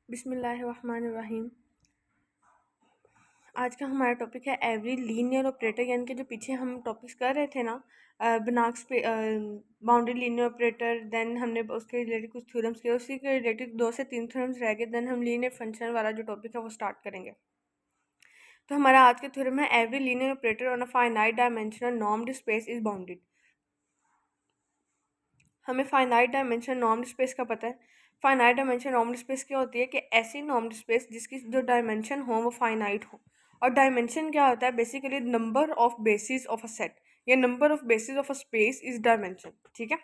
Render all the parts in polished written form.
बिस्मिल्लाहिर्रहमानिर्रहीम। आज का हमारा टॉपिक है एवरी लीनियर ऑपरेटर, यानी कि जो पीछे हम टॉपिक्स कर रहे थे ना, बनाक्स पे बाउंड्री लीनियर ऑपरेटर, देन हमने उसके रिलेटेड कुछ थ्योरम्स किए, उसी के रिलेटेड 2 से 3 थ्योरम्स रह गए, देन हम लीनियर फंक्शन वाला जो टॉपिक है वो स्टार्ट करेंगे। तो हमारा आज का थ्योरम है every linear operator on a finite dimensional normed space is bounded. हमें फाइनाइट डायमेंशन नॉर्म्ड स्पेस का पता है। फाइनाइट डायमेंशन नॉर्म्ड स्पेस क्या होती है कि ऐसी नॉर्म्ड स्पेस जिसकी जो डायमेंशन हो वो फाइनाइट हो। और डायमेंशन क्या होता है? Basically number of basis of a set या number of basis of a space is dimension. ठीक है,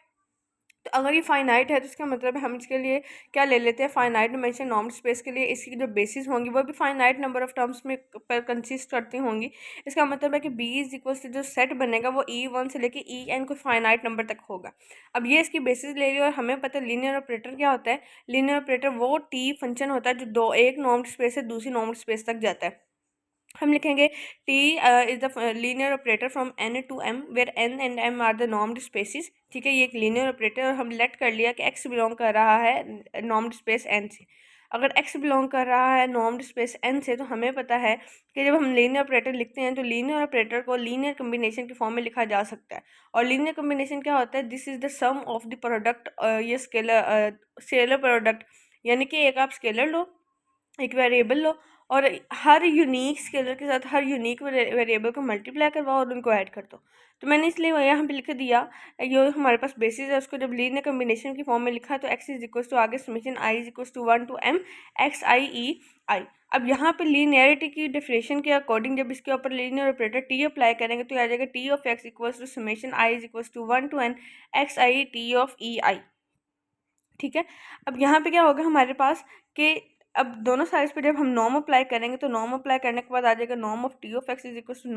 तो अगर ये फाइनाइट है तो इसका मतलब है हम इसके लिए क्या ले लेते हैं, फाइनाइट डायमेंशन नॉर्म्ड स्पेस के लिए इसकी जो बेसिस होंगी वो भी फाइनाइट नंबर ऑफ टर्म्स में पर कंसिस्ट करती होंगी। इसका मतलब है कि बी इज इक्वल से जो सेट बनेगा वो E1 से लेके EN कोई फाइनाइट नंबर तक होगा। अब ये इसकी बेसिस ले रही है और हमें पता है लीनियर ऑपरेटर क्या होता है। लीनियर ऑपरेटर वो टी फंक्शन होता है जो एक नॉर्म्ड स्पेस से दूसरी नॉर्म्ड स्पेस तक जाता है। हम लिखेंगे T is the linear operator from N to M where N and M are the normed spaces. ठीक है, ये एक लीनियर ऑपरेटर और हम लेट कर लिया कि X बिलोंग कर रहा है नॉर्म्ड स्पेस N से। अगर X बिलोंग कर रहा है नॉर्म्ड स्पेस N से तो हमें पता है कि जब हम लीनियर ऑपरेटर लिखते हैं तो लीनियर ऑपरेटर को लीनियर कम्बिनेशन के फॉर्म में लिखा जा सकता है। और लीनियर कम्बिनेशन क्या होता है? This is the sum of the product, ये स्केलर प्रोडक्ट, यानी कि एक आप स्केलर लो, एक वेरिएबल लो और हर यूनिक स्केलर के साथ हर यूनिक वेरिएबल को मल्टीप्लाई करवाओ और उनको ऐड कर दो। तो मैंने इसलिए यहाँ पे लिख दिया, ये हमारे पास बेसिस है, उसको जब लीनियर कम्बिनेशन की फॉर्म में लिखा तो x इज इक्वल टू आगे summation I is equal to 1 to M x I E I। अब यहाँ पे लीनियरिटी की डेफिनेशन के अकॉर्डिंग जब इसके ऊपर लीनियर ऑपरेटर टी अप्लाई करेंगे तो आ जाएगा T of X equal to summation I is equal to 1 to N x I T of E I। ठीक है, अब यहाँ पे क्या होगा हमारे पास कि अब दोनों साइड्स पे जब हम नॉर्म अप्लाई करेंगे तो नॉर्म अप्लाई करने के बाद आ जाएगा norm of T of X is equal to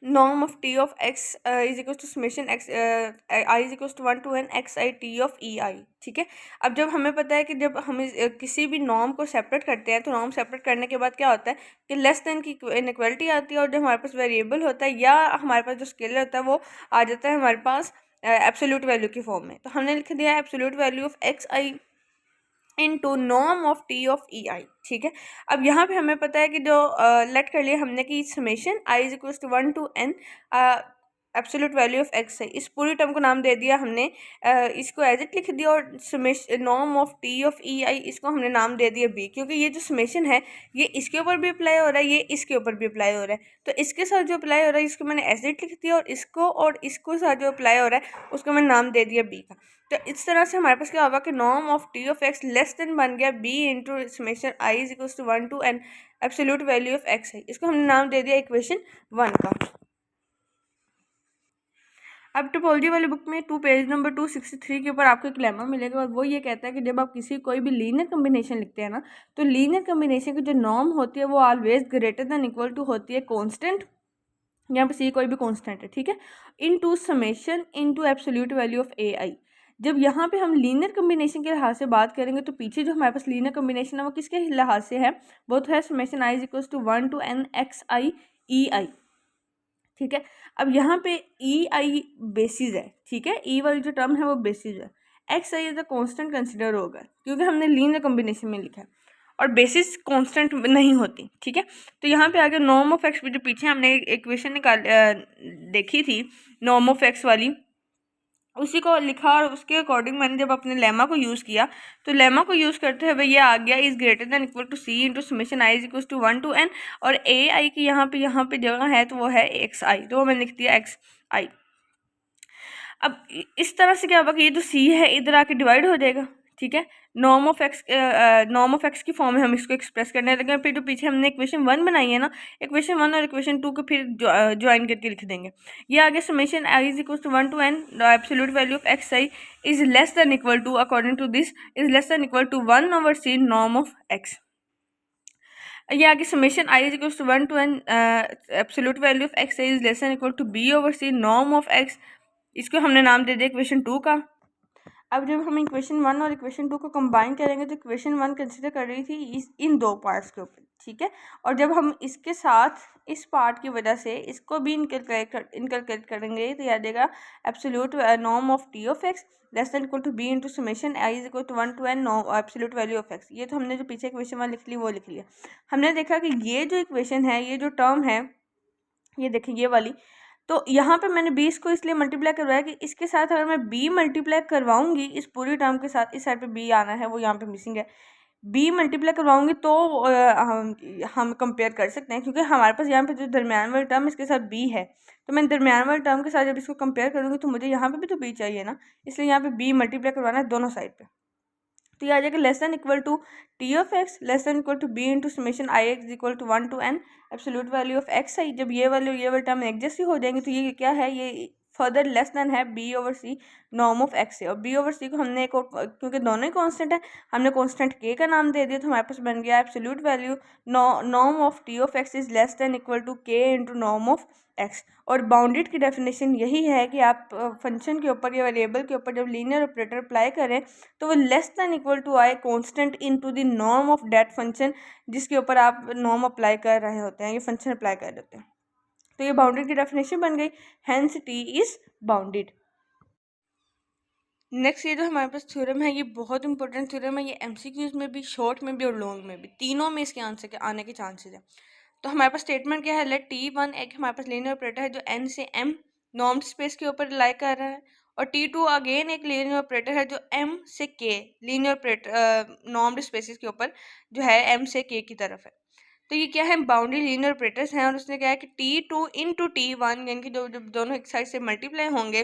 norm of T of X is equal to summation X I is equal to 1 to N x I T of E I। ठीक है, अब जब हमें पता है कि जब हम किसी भी नॉर्म को सेपरेट करते हैं तो नॉर्म सेपरेट करने के बाद क्या होता है कि लेस देन की इनइक्वालिटी आती है और जो हमारे पास वेरिएबल होता है या हमारे पास जो स्केलर होता है वो आ जाता है हमारे पास एब्सोल्यूट वैल्यू की फॉर्म में। तो हमने लिख दिया absolute value of x i into norm of T of e i. ठीक है, अब यहाँ पे हमें पता है कि जो लेट कर लिया हमने कि summation I is equal to 1 to N absolute value of X है, इस पूरी टर्म को नाम दे दिया हमने, इसको एज इट लिख दिया और summation norm of T of e i इसको हमने नाम दे दिया बी, क्योंकि ये जो समेशन है ये इसके ऊपर भी अप्लाई हो रहा है, ये इसके ऊपर भी अप्लाई हो रहा है। तो इसके साथ जो अप्लाई हो रहा है इसको मैंने एज इट लिख दिया और इसको साथ जो अप्लाई हो रहा है उसको मैंने नाम दे दिया बी का। तो इस तरह से हमारे पास क्या होगा कि norm of T of X less than बन गया B into summation I is equal to 1 to N absolute value of X है, इसको हमने नाम दे दिया इक्वेशन 1 का। अब टोपोलॉजी वाली बुक में पेज नंबर 263 के ऊपर आपको एक लेमा मिलेगा और वो ये कहता है कि जब आप किसी कोई भी लीनियर कम्बिनेशन लिखते हैं ना तो लीनियर कम्बिनेशन की जो नॉर्म होती है वो always greater than equal to होती है कांस्टेंट, यहाँ पे सी कोई भी कांस्टेंट है। ठीक है, into summation into absolute value of a i. जब यहाँ पे हम लीनियर कम्बिनेशन के लिहाज से बात करेंगे तो पीछे जो हमारे पास लीनियर कम्बिनेशन है वो किसके लिहाज से है? वो तो है summation I is equal to 1 to N x I E I। ठीक है, अब यहाँ पे ई आई बेसिस है। ठीक है, ई वाली जो टर्म है वो बेसिस है, X I as a constant consider होगा क्योंकि हमने लीनियर कम्बिनेशन में लिखा है और बेसिस कांस्टेंट नहीं होती। ठीक है, तो यहाँ पे आगे नॉर्म ऑफ एक्स जो पीछे हमने इक्वेशन देखी थी नॉर्म ऑफ एक्स वाली, उसी को लिखा और उसके अकॉर्डिंग मैंने जब अपने लेमा को यूज़ किया तो लेमा को यूज़ करते हुए ये आ गया is greater than equal to C into summation I is equal to 1 to N और ए आई की यहाँ पे जगह है तो वो है एक्स आई, तो वो मैंने लिख दिया एक्स आई। अब इस तरह से क्या होगा कि ये जो सी है इधर आके डिवाइड हो जाएगा। ठीक है, नॉर्म ऑफ एक्स की फॉर्म में हम इसको एक्सप्रेस करने लगे, फिर जो पीछे हमने इक्वेशन 1 बनाई है ना, इक्वेशन 1 और इक्वेशन 2 को फिर ज्वाइन करके लिख देंगे। ये आगे summation I is equal to 1 to N absolute value of x I is less than equal to according to this is less than equal to 1 over c norm of X. ये आगे summation I is equal to 1 to N absolute value of X is less than equal to B over C norm of X, इसको हमने नाम दे दिया equation 2 का। अब जब हम इक्वेशन 1 और इक्वेशन 2 को कंबाइन करेंगे तो इक्वेशन 1 कंसिडर कर रही थी इन दो पार्ट्स के ऊपर, ठीक है। और जब हम इसके साथ इस पार्ट की वजह से इसको भी इनकलकेट करेंगे तो याद देगा absolute norm of T of X less than equal to B into summation I is equal to 1 to n absolute value of X. ये तो हमने जो पीछे इक्वेशन 1 लिख ली वो लिख लिया। हमने देखा कि ये जो इक्वेशन है, ये जो टर्म है, ये देखिए ये वाली, तो यहाँ पे मैंने 20 को इसलिए मल्टीप्लाई करवाया कि इसके साथ अगर मैं b मल्टीप्लाई करवाऊंगी इस पूरी टर्म के साथ, इस साइड पे b आना है, वो यहाँ पे मिसिंग है, b मल्टीप्लाई करवाऊंगी तो हम कंपेयर कर सकते हैं, क्योंकि हमारे पास यहाँ पे जो दरम्यान वाली टर्म इसके साथ b है, तो मैं दरम्यान वाली टर्म के साथ जब इसको कंपेयर करूँगी तो मुझे यहाँ पे भी तो b चाहिए ना, इसलिए यहाँ पे b मल्टीप्लाई करवाना है दोनों साइड पे। तो ये आ जाएगा less than equal to T of X less than equal to B into summation I X equal to 1 to n absolute value of X है। जब ये वैल्यू ये वाली टर्म एडजस्ट ही हो जाएंगे तो ये क्या है, ये फर्दर लेस देन है B over C norm of X से। और बी ओवर सी को हमने एक और, क्योंकि दोनों ही कांस्टेंट है, हमने कांस्टेंट के का नाम दे दिया, तो हमारे पास बन गया absolute value norm of T of X is less than equal to K into norm of X. और बाउंडेड की डेफिनेशन यही है कि आप फंक्शन के ऊपर या वेरिएबल के ऊपर जब लीनियर ऑपरेटर अप्लाई करें तो वो लेस देन इक्वल टू आए constant into the norm of that function जिसके ऊपर आप नॉर्म अप्लाई कर रहे होते हैं, ये फंक्शन अप्लाई कर रहे होते हैं। तो ये बाउंडेड की डेफिनेशन बन गई, hence T is bounded. Next ये जो हमारे पास थ्योरम है, ये बहुत इंपॉर्टेंट थ्योरम है, ये एमसीक्यूज में भी, शॉर्ट में भी और लॉन्ग में भी, तीनों में इसके आंसर के आने के चांसेस है। तो हमारे पास स्टेटमेंट क्या है, लेट T1 एक हमारे पास लीनियर ऑपरेटर है जो n से m नॉर्म स्पेस के ऊपर लाई कर रहा है, और T2 अगेन एक लीनियर ऑपरेटर है जो m से k linear operator norm spaces के ऊपर जो है m से k की तरफ है। तो ये क्या है, बाउंड्री लीनियर ऑपरेटर्स हैं, और उसने क्या है कि T2 इंटू T1 यानी कि जब दोनों एक साइड से मल्टीप्लाई होंगे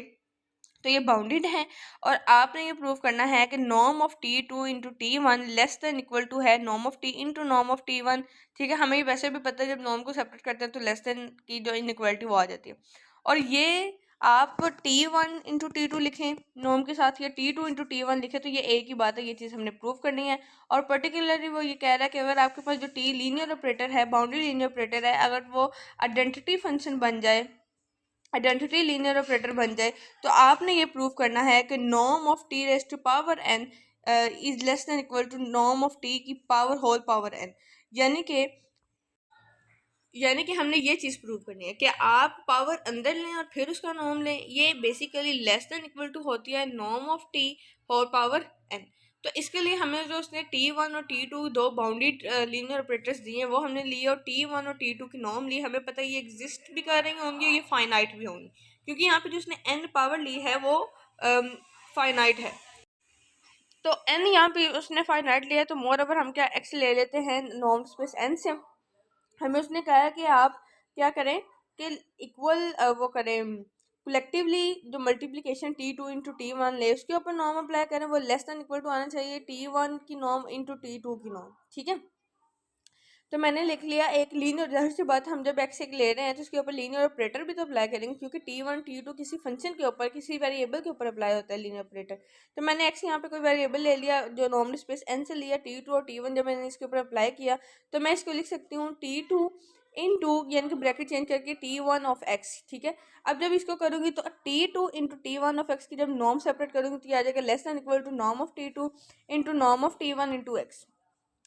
तो ये बाउंडेड है। और आपने ये प्रूव करना है कि norm of T2 into T1 less than equal to है norm of T into norm of T1, ठीक है। हमें ये वैसे भी पता है जब नॉर्म को सेपरेट करते हैं तो लेस देन की जो इनइक्वालिटी वो आ जाती है। और ये आप T1 इंटू T2 लिखें नॉर्म के साथ, या T2 इंटू T1 लिखें, तो ये एक ही बात है, ये चीज़ हमने प्रूव करनी है। और पर्टिकुलरली वो ये कह रहा है कि अगर आपके पास जो T लीनियर ऑपरेटर है, बाउंड्री लीनियर ऑपरेटर है, अगर वो आइडेंटिटी फंक्शन बन जाए, आइडेंटिटी लीनियर ऑपरेटर बन जाए, तो आपने ये प्रूव करना है कि norm of T raise to power n is less than equal to norm of T की पावर होल पावर n। यानी कि हमने ये चीज़ प्रूव करनी है कि आप पावर अंदर लें और फिर उसका नॉर्म लें, ये basically less than equal to होती है norm of T whole power n। तो इसके लिए हमें जो उसने T1 और T2 दो बाउंडेड लीनियर ऑपरेटर्स दिए वो हमने लिए, और T1 और T2 की नॉर्म ली। हमें पता है ये एग्जिस्ट भी कर रही होंगी, ये फाइनाइट भी होंगी, क्योंकि यहाँ पे जो उसने n पावर ली है वो फाइनाइट है। तो n यहाँ पे उसने फाइनाइट लिया है, तो मोर ओवर हम क्या x ले लेते हैं नॉर्म स्पेस n से। हमें उसने कहा है कि आप क्या करें कि इक्वल वो करें, कलेक्टिवली जो मल्टीप्लिकेशन T2 इंटू T1 ले उसके ऊपर नॉर्म अप्लाई करें, वो लेस देन इक्वल टू आना चाहिए T1 की नॉर्म इंटू T2 की नॉर्म, ठीक है। तो मैंने लिख लिया एक लीनियर, जाहिर सी बात हम जब x एक ले रहे हैं तो उसके ऊपर लीनियर ऑपरेटर भी तो अप्लाई करेंगे, क्योंकि T1 T2 किसी फंक्शन के ऊपर किसी वेरिएबल के ऊपर अप्लाई होता है लीनियर ऑपरेटर। तो मैंने x यहाँ पे कोई वेरिएबल ले लिया जो नॉर्मल स्पेस n से लिया, T2 और T1 जब मैंने इसके ऊपर अप्लाई किया तो मैं इसको लिख सकती हूँ T2 इंटू यानी कि ब्रैकेट चेंज करके T1 ऑफ x, ठीक है। अब जब इसको करूँगी तो T2 into T1 of x की जब नॉर्म सेपरेट करूँगी तो ये आ जाएगा less than equal to norm of T2 into norm of T1 into X.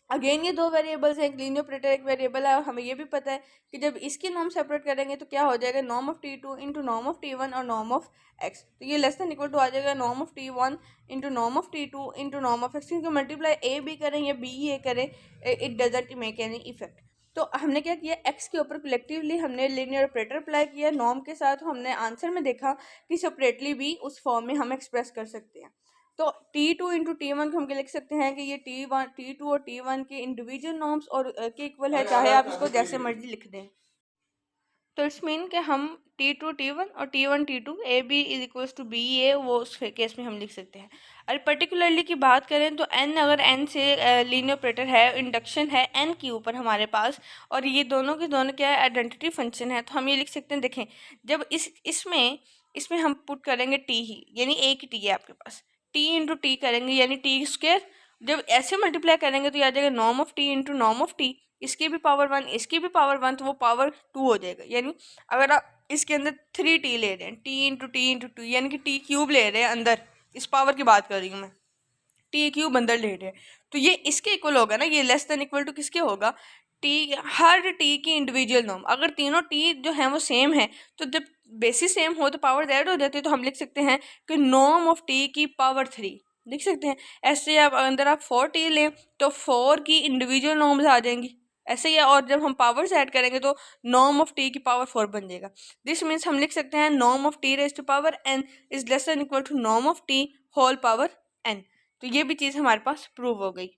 Again ये दो वेरिएबल्स हैं, एक लीनियर ऑपरेटर एक वेरिएबल है, और हमें ये भी पता है कि जब इसकी नॉर्म सेपरेट करेंगे तो क्या हो जाएगा norm of T2 into norm of T1 और नॉर्म ऑफ x। तो ये लेस देन इक्वल टू आ जाएगा norm of T1 into norm of T2 into norm of x, क्योंकि मल्टीप्लाई ए भी करें या बी ए करें it doesn't make any effect. तो हमने क्या किया, x के ऊपर कलेक्टिवली हमने लीनियर ऑपरेटर अप्लाई किया नॉर्म के साथ, हमने आंसर में देखा कि सेपरेटली भी उस फॉर्म में हम एक्सप्रेस कर सकते हैं। तो T2 इंटू T1 को हम क्या लिख सकते हैं कि ये T2 और T1 के इंडिविजुअल नॉर्म्स और के इक्वल है, चाहे आप इसको जैसे मर्जी लिख दें। तो इट्स मीन कि हम T2 T1 और T1 T2 A B is equals to B A, वो उस केस में हम लिख सकते हैं। और पर्टिकुलरली की बात करें तो n अगर n से लीनियर ऑपरेटर है, इंडक्शन है n के ऊपर हमारे पास, और ये दोनों के दोनों क्या है आइडेंटिटी फंक्शन है, तो हम ये लिख सकते हैं, देखें जब इसमें हम पुट करेंगे t ही, यानी एक t है आपके पास, t इंटू टी करेंगे यानी टी स्क्वायर, जब ऐसे मल्टीप्लाई करेंगे तो ये आ जाएगा norm of T into norm of T, इसकी भी पावर 1 इसकी भी पावर 1, तो वो पावर 2 हो जाएगा। यानी अगर आप इसके अंदर 3t ले रहे हैं, t इंटू टी यानी कि t क्यूब ले रहे हैं अंदर, इस पावर की बात कर रही हूँ मैं, टी क्यूब अंदर ले रहे हैं, तो ये इसके इक्वल होगा ना, ये लेस देन इक्वल टू किसके होगा, टी, हर टी की इंडिविजुअल नॉर्म। अगर तीनों टी जो है वो सेम है, तो जब बेसिस सेम हो तो पावर ऐड हो जाती है, तो हम लिख सकते हैं कि नॉर्म ऑफ टी की पावर 3 लिख सकते हैं। ऐसे आप अंदर आप 4 टी लें तो 4 की इंडिविजुअल नॉर्म्स आ जाएंगी, ऐसे ही है। और जब हम पावर्स ऐड करेंगे तो नॉर्म ऑफ टी की पावर 4 बन जाएगा। दिस मीन्स हम लिख सकते हैं norm of T raise to power n is less than equal to norm of T whole power n। तो ये भी चीज़ हमारे पास प्रूव हो गई।